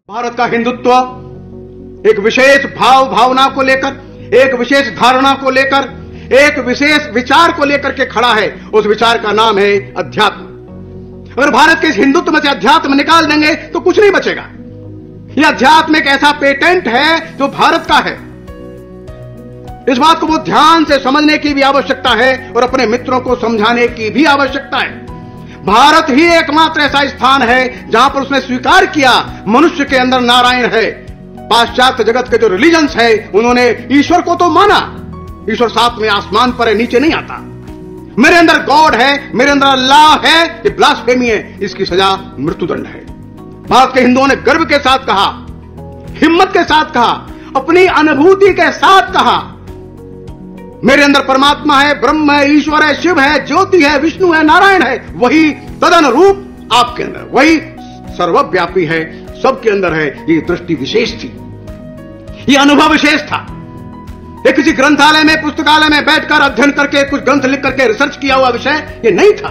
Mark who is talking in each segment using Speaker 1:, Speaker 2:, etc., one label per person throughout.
Speaker 1: भारत का हिंदुत्व एक विशेष भाव भावना को लेकर, एक विशेष धारणा को लेकर, एक विशेष विचार को लेकर के खड़ा है। उस विचार का नाम है अध्यात्म। अगर भारत के इस हिंदुत्व में से अध्यात्म निकाल देंगे तो कुछ नहीं बचेगा। यह अध्यात्म एक ऐसा पेटेंट है जो भारत का है। इस बात को बहुत ध्यान से समझने की भी आवश्यकता है और अपने मित्रों को समझाने की भी आवश्यकता है। भारत ही एकमात्र ऐसा स्थान है जहां पर उसने स्वीकार किया मनुष्य के अंदर नारायण है। पाश्चात्य जगत के जो रिलीजन्स है उन्होंने ईश्वर को तो माना, ईश्वर सातवें आसमान पर है, नीचे नहीं आता। मेरे अंदर गॉड है, मेरे अंदर अल्लाह है, ये ब्लास्फेमी है, इसकी सजा मृत्युदंड है। भारत के हिंदुओं ने गर्व के साथ कहा, हिम्मत के साथ कहा, अपनी अनुभूति के साथ कहा, मेरे अंदर परमात्मा है, ब्रह्म है, ईश्वर है, शिव है, ज्योति है, विष्णु है, नारायण है। वही तदनुरूप आपके अंदर, वही सर्वव्यापी है, सबके अंदर है। ये दृष्टि विशेष थी, ये अनुभव विशेष था। ये किसी ग्रंथालय में, पुस्तकालय में बैठकर अध्ययन करके, कुछ ग्रंथ लिख करके रिसर्च किया हुआ विषय ये नहीं था।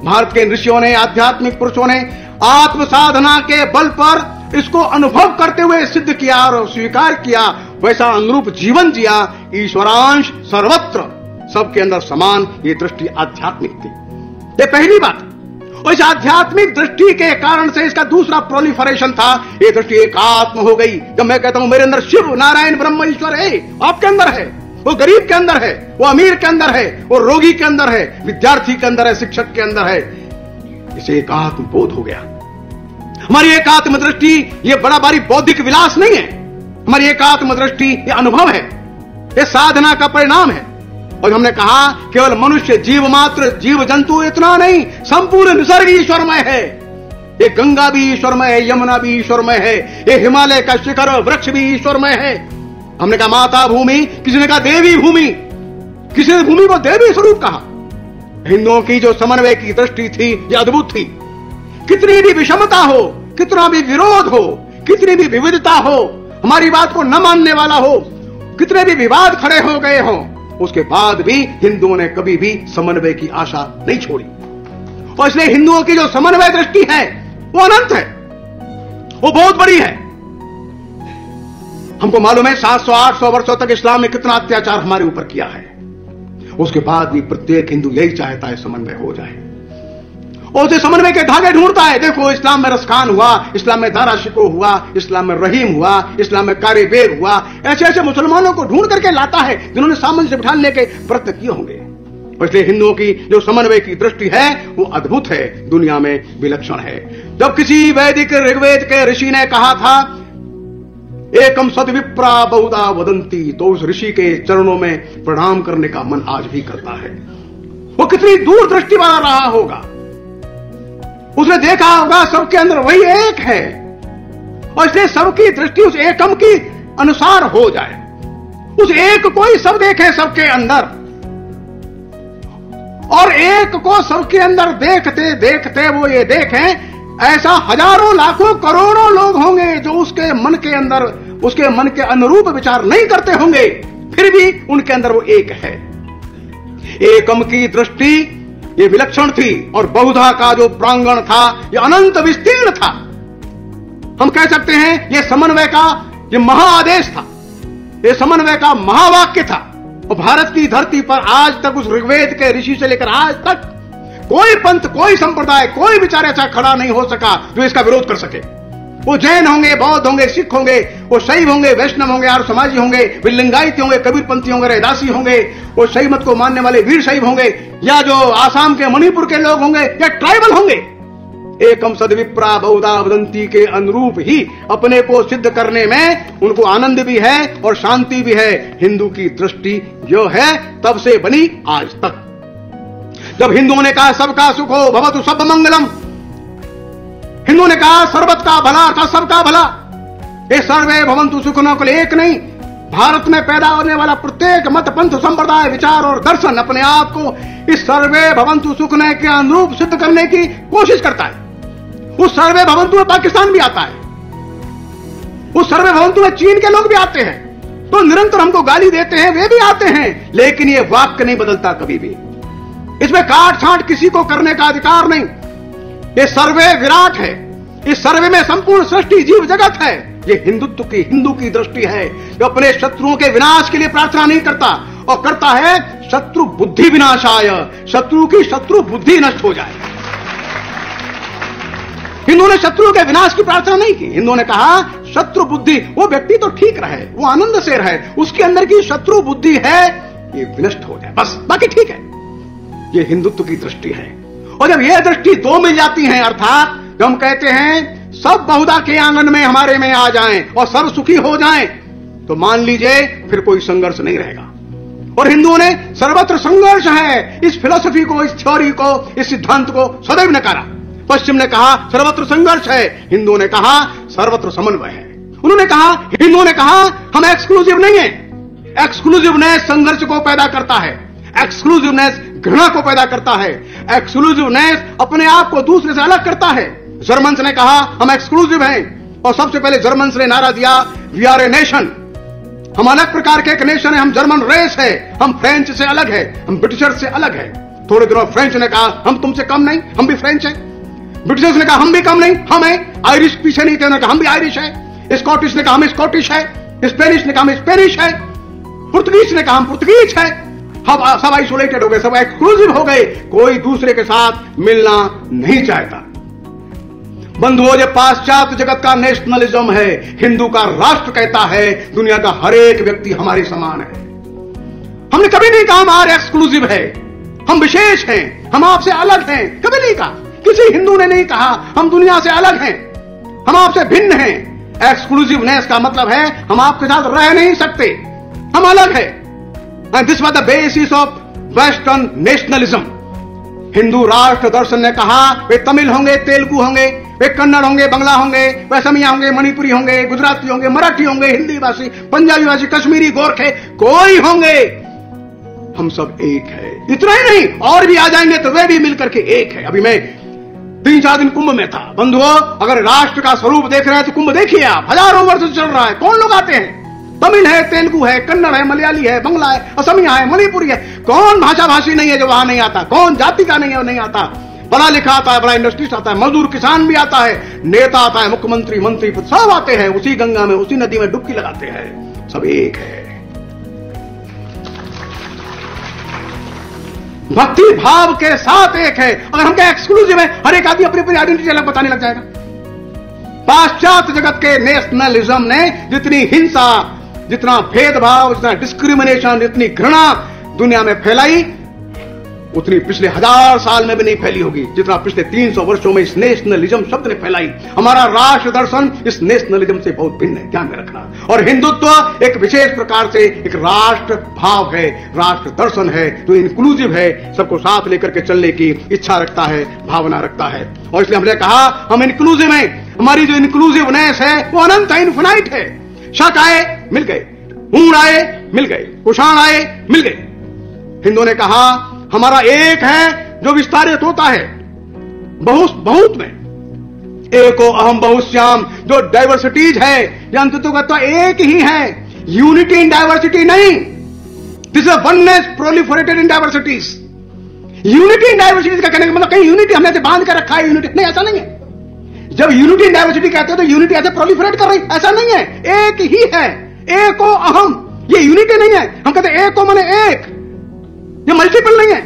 Speaker 1: भारत के ऋषियों ने, आध्यात्मिक पुरुषों ने आत्म साधना के बल पर इसको अनुभव करते हुए सिद्ध किया और स्वीकार किया, वैसा अनुरूप जीवन जिया। ईश्वरांश सर्वत्र, सबके अंदर समान, ये दृष्टि आध्यात्मिक थी। ये पहली बात। और इस आध्यात्मिक दृष्टि के कारण से इसका दूसरा प्रोलिफरेशन था, ये दृष्टि एकात्म हो गई। जब मैं कहता हूं मेरे अंदर शिव, नारायण, ब्रह्म, ईश्वर है, आपके अंदर है, वो गरीब के अंदर है, वो अमीर के अंदर है, वो रोगी के अंदर है, विद्यार्थी के अंदर है, शिक्षक के अंदर है, इसे एकात्म बोध हो गया। हमारी एकात्म दृष्टि ये बड़ा भारी बौद्धिक विलास नहीं है। हमारी एकात्म दृष्टि ये अनुभव है, ये साधना का परिणाम है। और हमने कहा केवल मनुष्य, जीव मात्र, जीव जंतु इतना नहीं, संपूर्ण निसर्ग ईश्वरमय है। ये गंगा भी ईश्वरमय है, यमुना भी ईश्वरमय है, ये हिमालय का शिखर और वृक्ष भी ईश्वरमय है। हमने कहा माता भूमि, किसी ने कहा देवी भूमि, किसी ने भूमि को देवी स्वरूप कहा। हिंदुओं की जो समन्वय की दृष्टि थी ये अद्भुत थी। कितनी भी विषमता हो, कितना भी विरोध हो, कितनी भी विविधता हो, हमारी बात को न मानने वाला हो, कितने भी विवाद खड़े हो गए हों, उसके बाद भी हिंदुओं ने कभी भी समन्वय की आशा नहीं छोड़ी। और इसलिए हिंदुओं की जो समन्वय दृष्टि है वो अनंत है, वो बहुत बड़ी है। हमको मालूम है 700-800 वर्षों तक इस्लाम ने कितना अत्याचार हमारे ऊपर किया है। उसके बाद भी प्रत्येक हिंदू यही चाहता है समन्वय हो जाए, और उसे समन्वय के धागे ढूंढता है। देखो इस्लाम में रसखान हुआ, इस्लाम में दारा शिको हुआ, इस्लाम में रहीम हुआ, इस्लाम में कारी बेग हुआ। ऐसे ऐसे मुसलमानों को ढूंढ करके लाता है जिन्होंने सामंजस्य बिठाने के प्रयत्न किए होंगे। इसलिए हिंदुओं की जो समन्वय की दृष्टि है वो अद्भुत है, दुनिया में विलक्षण है। जब किसी वैदिक ऋग्वेद के ऋषि ने कहा था एकम सद्विप्रा बहुधा वदंती, तो उस ऋषि के चरणों में प्रणाम करने का मन आज भी करता है। वो कितनी दूर दृष्टि वाला रहा होगा। उसने देखा होगा सबके अंदर वही एक है, और इसलिए सबकी दृष्टि उस एकम की अनुसार हो जाए। उस एक को ही सब देखे सबके अंदर, और एक को सबके अंदर देखते देखते वो ये देखें ऐसा हजारों लाखों करोड़ों लोग होंगे जो उसके मन के अंदर, उसके मन के अनुरूप विचार नहीं करते होंगे, फिर भी उनके अंदर वो एक है। एकम की दृष्टि ये विलक्षण थी, और बहुधा का जो प्रांगण था ये अनंत विस्तीर्ण था। हम कह सकते हैं ये समन्वय का ये महाआदेश था, ये समन्वय का महावाक्य था। और भारत की धरती पर आज तक उस ऋग्वेद के ऋषि से लेकर आज तक कोई पंथ, कोई संप्रदाय, कोई विचार ऐसा खड़ा नहीं हो सका जो इसका विरोध कर सके। वो जैन होंगे, बौद्ध होंगे, सिख होंगे, वो शैव होंगे, वैष्णव होंगे, आर्य समाजी होंगे, वे लिंगायत होंगे, कबीरपंथी होंगे, रैदासी होंगे, वो शैव मत को मानने वाले वीर शैव होंगे, या जो आसाम के मणिपुर के लोग होंगे, या ट्राइबल होंगे। एकम सद्विप्रा बहुधा वदंती के अनुरूप ही अपने को सिद्ध करने में उनको आनंद भी है और शांति भी है। हिंदू की दृष्टि जो है तब से बनी आज तक। जब हिंदुओं ने कहा सबका सुख हो भवतु सब मंगलम, हिंदुओं ने कहा सर्वत का भला अर्थात सबका भला, ये सर्वे भवंतु सुखिनः केवल एक नहीं, भारत में पैदा होने वाला प्रत्येक मत, पंथ, संप्रदाय, विचार और दर्शन अपने आप को इस सर्वे भवंतु सुखिनः के अनुरूप सिद्ध करने की कोशिश करता है। उस सर्वे भवंतु में पाकिस्तान भी आता है, उस सर्वे भवंतु में चीन के लोग भी आते हैं, तो निरंतर हमको गाली देते हैं, वे भी आते हैं, लेकिन ये वाक्य नहीं बदलता कभी भी। इसमें काट छांट किसी को करने का अधिकार नहीं। ये सर्वे विराट है, इस सर्वे में संपूर्ण सृष्टि जीव जगत है। ये हिंदुत्व की, हिंदू की दृष्टि है जो अपने शत्रुओं के विनाश के लिए प्रार्थना नहीं करता और करता है शत्रु बुद्धि विनाशाय, शत्रु की शत्रु बुद्धि नष्ट हो जाए। हिंदुओं ने शत्रु के विनाश की प्रार्थना नहीं की। हिंदुओं ने कहा शत्रु बुद्धि, वो व्यक्ति तो ठीक रहे, वो आनंद से रहे, उसके अंदर की शत्रु बुद्धि है ये विनष्ट हो जाए, बस बाकी ठीक है। ये हिंदुत्व की दृष्टि है। और जब ये दृष्टि दो मिल जाती है, अर्थात जब हम कहते हैं सब बहुधा के आंगन में हमारे में आ जाएं और सर्व सुखी हो जाएं, तो मान लीजिए फिर कोई संघर्ष नहीं रहेगा। और हिंदुओं ने सर्वत्र संघर्ष है, इस फिलॉसफी को, इस थ्योरी को, इस सिद्धांत को सदैव नकारा। पश्चिम ने कहा सर्वत्र संघर्ष है, हिंदुओं ने कहा सर्वत्र समन्वय है। उन्होंने कहा, हिंदुओं ने कहा हम एक्सक्लूसिव नहीं है। एक्सक्लूसिवनेस संघर्ष को पैदा करता है, एक्सक्लूसिवनेस घृणा को पैदा करता है, एक्सक्लूसिवनेस अपने आप को दूसरे से अलग करता है। जर्मन्स ने कहा हम एक्सक्लूसिव हैं और सबसे पहले जर्मन्स ने नारा दिया वी आर ए नेशन, हम अलग प्रकार के एक नेशन है, हम जर्मन रेस है, हम फ्रेंच से अलग है, हम ब्रिटिशर से अलग है। थोड़े दिनों फ्रेंच ने कहा हम तुमसे कम नहीं, हम भी फ्रेंच हैं। ब्रिटिशर्स ने कहा हम भी कम नहीं, हम हैं। आयरिश पीछे नहीं थे, उन्होंने कहा हम भी आयरिश है। स्कॉटिश ने कहा हम स्कॉटिश है। स्पेनिश ने कहा हम स्पेनिश है। पुर्तगीज ने कहा हम पुर्तगीज है। सब आइसोलेटेड हो गए, सब एक्सक्लूसिव हो गए, कोई दूसरे के साथ मिलना नहीं चाहता। बंधुओं, ये पाश्चात्य जगत का नेशनलिज्म है। हिंदू का राष्ट्र कहता है दुनिया का हर एक व्यक्ति हमारे समान है। हमने कभी नहीं कहा हम आर एक्सक्लूसिव है, हम विशेष हैं, हम आपसे अलग हैं, कभी नहीं कहा। किसी हिंदू ने नहीं कहा हम दुनिया से अलग हैं, हम आपसे भिन्न हैं। एक्सक्लूसिवनेस का मतलब है हम आपके साथ रह नहीं सकते, हम अलग है। And this was the basis of western nationalism. Hindu राष्ट्र दर्शन ने कहा वे तमिल होंगे, तेलुगु होंगे, वे कन्नड़ होंगे, बंगला होंगे, वे असमिया होंगे, मणिपुरी होंगे, गुजराती होंगे, मराठी होंगे, हिंदी भाषी, पंजाबी भाषी, कश्मीरी, गोरखे, कोई होंगे, हम सब एक है। इतना ही नहीं, और भी आ जाएंगे तो वे भी मिलकर के एक है। अभी मैं 3-4 दिन कुंभ में था। बंधुओं, अगर राष्ट्र का स्वरूप देख रहे हैं तो कुंभ देखिए आप, हजारों वर्ष से चल रहा है। कौन लोग आते हैं? तमिल है, तेलुगु है, कन्नड़ है, मलयाली है, बंगला है, असमिया है, मणिपुरी है। कौन भाषा भाषी नहीं है जो वहां नहीं आता? कौन जाति का नहीं है वो नहीं आता? बड़ा लिखा आता है, बड़ा इंडस्ट्रीज आता है, मजदूर किसान भी आता है, नेता आता है, मुख्यमंत्री, मंत्री, सब आते हैं, उसी गंगा में, उसी नदी में डुबकी लगाते हैं। सब एक है। भक्ति भाव के साथ एक है। अगर हम क्या एक्सक्लूसिव है, हर एक आदमी अपनी अपनी आइडेंटिटी अलग बताने लग जाएगा। पाश्चात्य जगत के नेशनलिज्म ने जितनी हिंसा, जितना भेदभाव, जितना डिस्क्रिमिनेशन, जितनी घृणा दुनिया में फैलाई, उतनी पिछले 1000 साल में भी नहीं फैली होगी जितना पिछले 300 वर्षों में इस नेशनलिज्म शब्द ने फैलाई। हमारा राष्ट्र दर्शन इस नेशनलिज्म से बहुत भिन्न है, ध्यान में रखना। और हिंदुत्व एक विशेष प्रकार से एक राष्ट्र भाव है, राष्ट्र दर्शन है, जो इंक्लूसिव है, सबको साथ लेकर के चलने की इच्छा रखता है, भावना रखता है। और इसलिए हमने कहा हम इंक्लूसिव हैं। हमारी जो इंक्लूसिवनेस है वो अनंत है, इन्फिनाइट है। शक आए मिल गए, ऊंड आए मिल गए, कुषाण आए मिल गए। हिंदुओं ने कहा हमारा एक है जो विस्तारित होता है बहुत में। एको अहम बहुश्याम, जो डाइवर्सिटीज है यह अंततः एक ही है, यूनिटी इन डाइवर्सिटी नहीं। This is oneness proliferated in diversities. Unity in diversities का कहने का मतलब कहीं यूनिटी हमने ऐसे बांध कर रखा है, यूनिटी नहीं, ऐसा नहीं है। जब यूनिटी इन डाइवर्सिटी कहते हैं तो यूनिटी ऐसे प्रोलिफरेट कर रही, ऐसा नहीं है। एक ही है, एको अहम, ये यूनिटी नहीं है। हम कहते हैं एको माने एक, ये मल्टीपल नहीं है।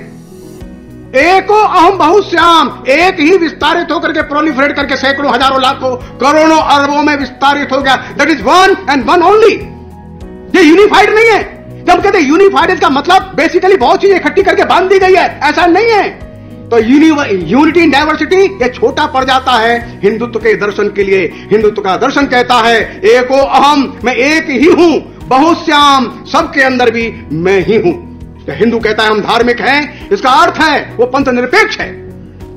Speaker 1: एको अहम बहुश्याम, एक ही विस्तारित होकर के प्रोलिफरेट करके सैकड़ों, हजारों, लाखों, करोड़ों, अरबों में विस्तारित हो गया। That is one and one only. ये यूनिफाइड नहीं है। जब हम कहते हैं यूनिफाइड, इसका मतलब बेसिकली बहुत चीजें इकट्ठी करके बांध दी गई है, ऐसा नहीं है। तो यूनिटी इन डाइवर्सिटी ये छोटा पड़ जाता है हिंदुत्व के दर्शन के लिए। हिंदुत्व का दर्शन कहता है एको अहम, मैं एक ही हूं, बहुश्याम, सबके अंदर भी मैं ही हूं। हिंदू कहता है हम धार्मिक हैं, इसका अर्थ है वो पंथ निरपेक्ष है।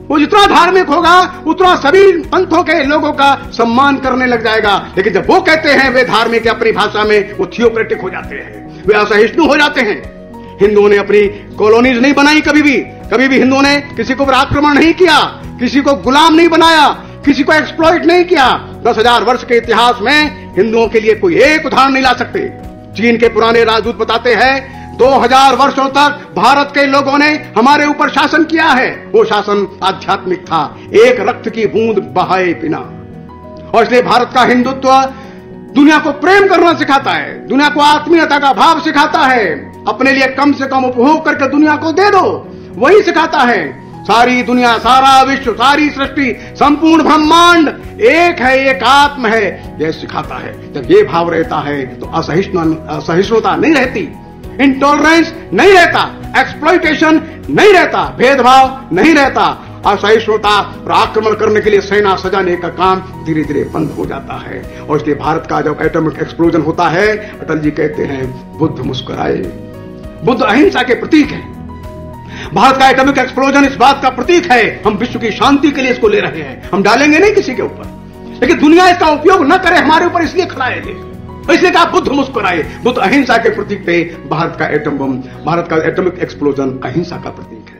Speaker 1: वो जितना धार्मिक होगा उतना सभी पंथों के लोगों का सम्मान करने लग जाएगा। लेकिन जब वो कहते हैं वे धार्मिक अपनी भाषा में, वो थियोक्रेटिक हो जाते हैं, वे असहिष्णु हो जाते हैं। हिंदुओं ने अपनी कॉलोनीज नहीं बनाई कभी भी हिंदुओं ने किसी को आक्रमण नहीं किया, किसी को गुलाम नहीं बनाया, किसी को एक्सप्लॉइट नहीं किया। 10,000 वर्ष के इतिहास में हिंदुओं के लिए कोई एक उदाहरण नहीं ला सकते। चीन के पुराने राजदूत बताते हैं 2000 वर्षों तक भारत के लोगों ने हमारे ऊपर शासन किया है। वो शासन आध्यात्मिक था, एक रक्त की बूंद बहाए बिना। और इसलिए भारत का हिंदुत्व दुनिया को प्रेम करना सिखाता है, दुनिया को आत्मीयता का भाव सिखाता है। अपने लिए कम से कम उपभोग करके दुनिया को दे दो, वही सिखाता है। सारी दुनिया, सारा विश्व, सारी सृष्टि, संपूर्ण ब्रह्मांड एक है, एक आत्म है, यह सिखाता है। जब ये भाव रहता है तो असहिष्णुता नहीं रहती, इंटॉलरेंस नहीं रहता, एक्सप्लॉइटेशन नहीं रहता, भेदभाव नहीं रहता। असहिष्णुता और आक्रमण करने के लिए सेना सजाने का काम धीरे धीरे बंद हो जाता है। और इसलिए भारत का जब एटॉमिक एक्सप्लोजन होता है, अटल जी कहते हैं बुद्ध मुस्कुराए। बुद्ध अहिंसा के प्रतीक है। भारत का एटॉमिक एक्सप्लोजन इस बात का प्रतीक है, हम विश्व की शांति के लिए इसको ले रहे हैं। हम डालेंगे नहीं किसी के ऊपर, लेकिन दुनिया इसका उपयोग न करे हमारे ऊपर, इसलिए खड़ाए थे। इसलिए कहा बुद्ध मुस्कुराए। बुद्ध अहिंसा के प्रतीक थे। भारत का एटम बम, भारत का एटॉमिक एक्सप्लोजन अहिंसा का प्रतीक है।